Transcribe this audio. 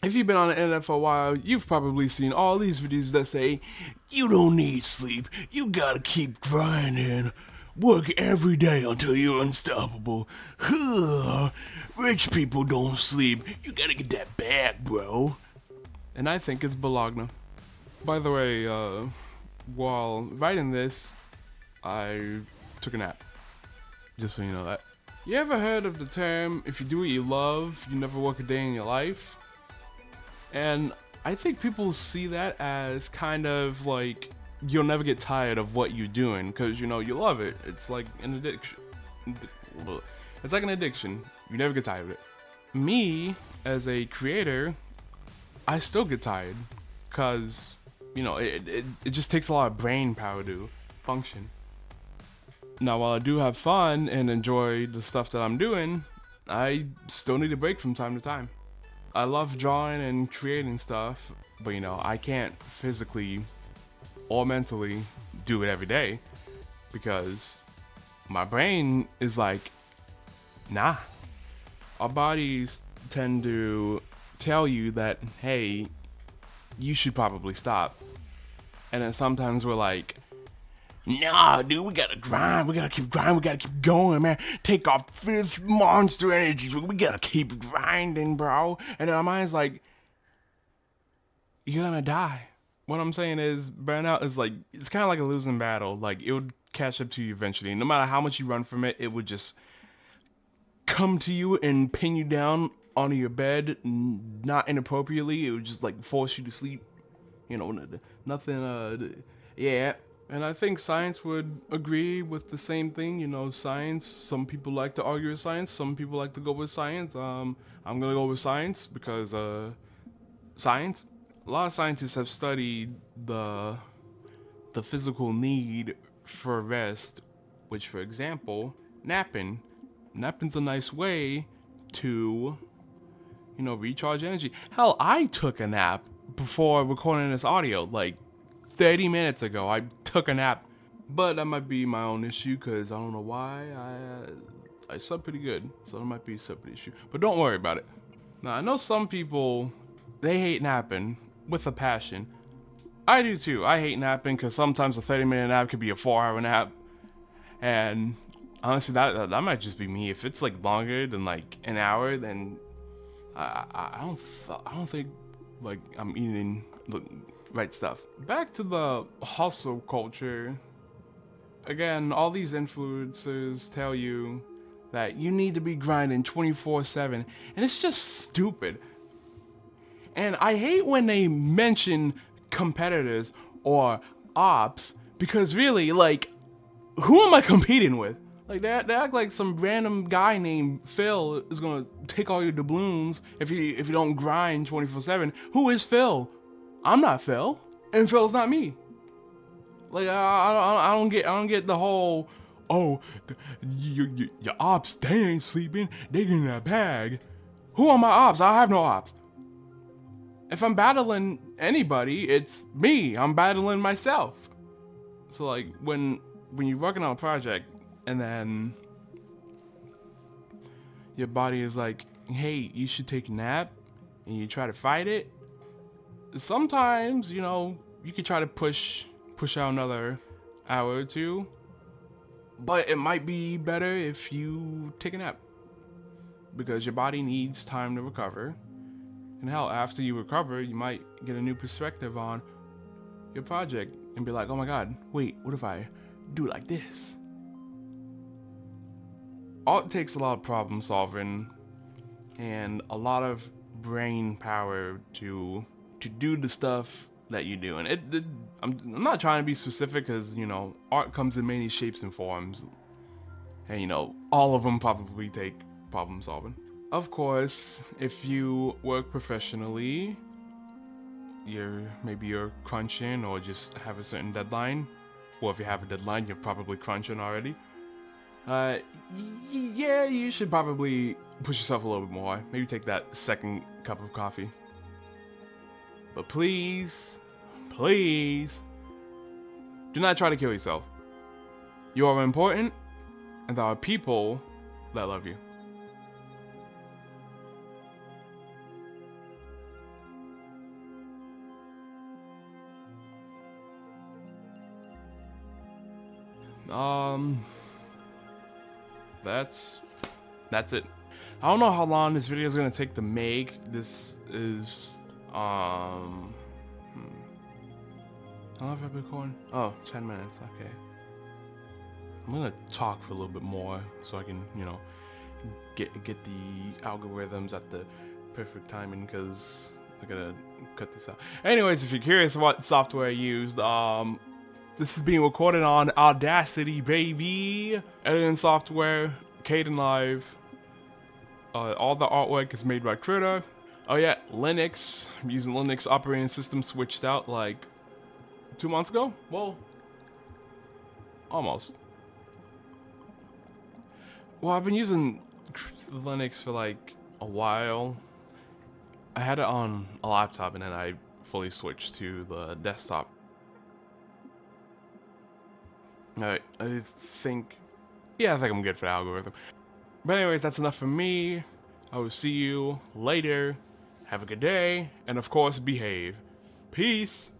If you've been on the internet for a while, you've probably seen all these videos that say, you don't need sleep, you gotta keep grinding. Work every day until you're unstoppable. Rich people don't sleep, you gotta get that bag, bro. And I think it's Bologna. By the way, while writing this, I took a nap. Just so you know that. You ever heard of the term, if you do what you love, you never work a day in your life? And I think people see that as kind of like you'll never get tired of what you're doing because you love it. It's like an addiction. It's like an addiction. You never get tired of it. Me as a creator, I still get tired because it just takes a lot of brain power to function. Now, while I do have fun and enjoy the stuff that I'm doing, I still need a break from time to time. I love drawing and creating stuff, but I can't physically or mentally do it every day because my brain is like, nah. Our bodies tend to tell you that, hey, you should probably stop. And then sometimes we're like, nah, dude, we gotta grind. We gotta keep grinding. We gotta keep going, man. Take our fifth monster energy. We gotta keep grinding, bro. And then our mind's like, you're gonna die. What I'm saying is, burnout is like, it's kind of like a losing battle. Like, it would catch up to you eventually. No matter how much you run from it, it would just come to you and pin you down onto your bed, not inappropriately. It would just like force you to sleep. Nothing, yeah. And I think science would agree with the same thing. Science, some people like to argue with science, some people like to go with science. I'm gonna go with science because science. A lot of scientists have studied the physical need for rest, which, for example, napping. Napping's a nice way to, recharge energy. Hell, I took a nap before recording this audio, like 30 minutes ago. I took a nap, but that might be my own issue because I don't know why. I slept pretty good, so that might be a separate issue. But don't worry about it. Now, I know some people, they hate napping with a passion. I do too. I hate napping because sometimes a 30-minute nap could be a 4-hour nap. And honestly, that might just be me. If it's like longer than like an hour, then I don't think like I'm eating the right stuff. Back to the hustle culture. Again, all these influencers tell you that you need to be grinding 24/7, and it's just stupid. And I hate when they mention competitors or ops because really, like, who am I competing with? Like, they act like some random guy named Phil is gonna take all your doubloons if you don't grind 24/7. Who is Phil? I'm not Phil, and Phil's not me. Like, I don't get the whole, oh, your ops, they ain't sleeping, they getting that bag. Who are my ops? I have no ops. If I'm battling anybody, it's me. I'm battling myself. So like when you're working on a project and then your body is like, hey, you should take a nap, and you try to fight it, sometimes, you could try to push out another hour or two, but it might be better if you take a nap because your body needs time to recover. And hell, after you recover, you might get a new perspective on your project and be like, oh my god, wait, what if I do it like this? Art takes a lot of problem solving and a lot of brain power to do the stuff that you do. And I'm not trying to be specific because, art comes in many shapes and forms. And, all of them probably take problem solving. Of course, if you work professionally, maybe you're crunching or just have a certain deadline. Well, if you have a deadline, you're probably crunching already. Yeah, you should probably push yourself a little bit more. Maybe take that second cup of coffee. But please, please, do not try to kill yourself. You are important, and there are people that love you. That's it. I don't know how long this video is gonna take to make. This is how long have I been recording? Oh, 10 minutes. Okay. I'm gonna talk for a little bit more so I can, you know, get the algorithms at the perfect timing, because I gotta cut this out. Anyways, if you're curious what software I used, this is being recorded on Audacity, baby. Editing software, Kdenlive. All the artwork is made by Critter. Oh yeah, Linux. I'm using Linux operating system, switched out like 2 months ago. Well, almost. Well, I've been using Linux for like a while. I had it on a laptop and then I fully switched to the desktop. Alright, I think I'm good for the algorithm. But anyways, that's enough for me. I will see you later. Have a good day, and of course, behave. Peace!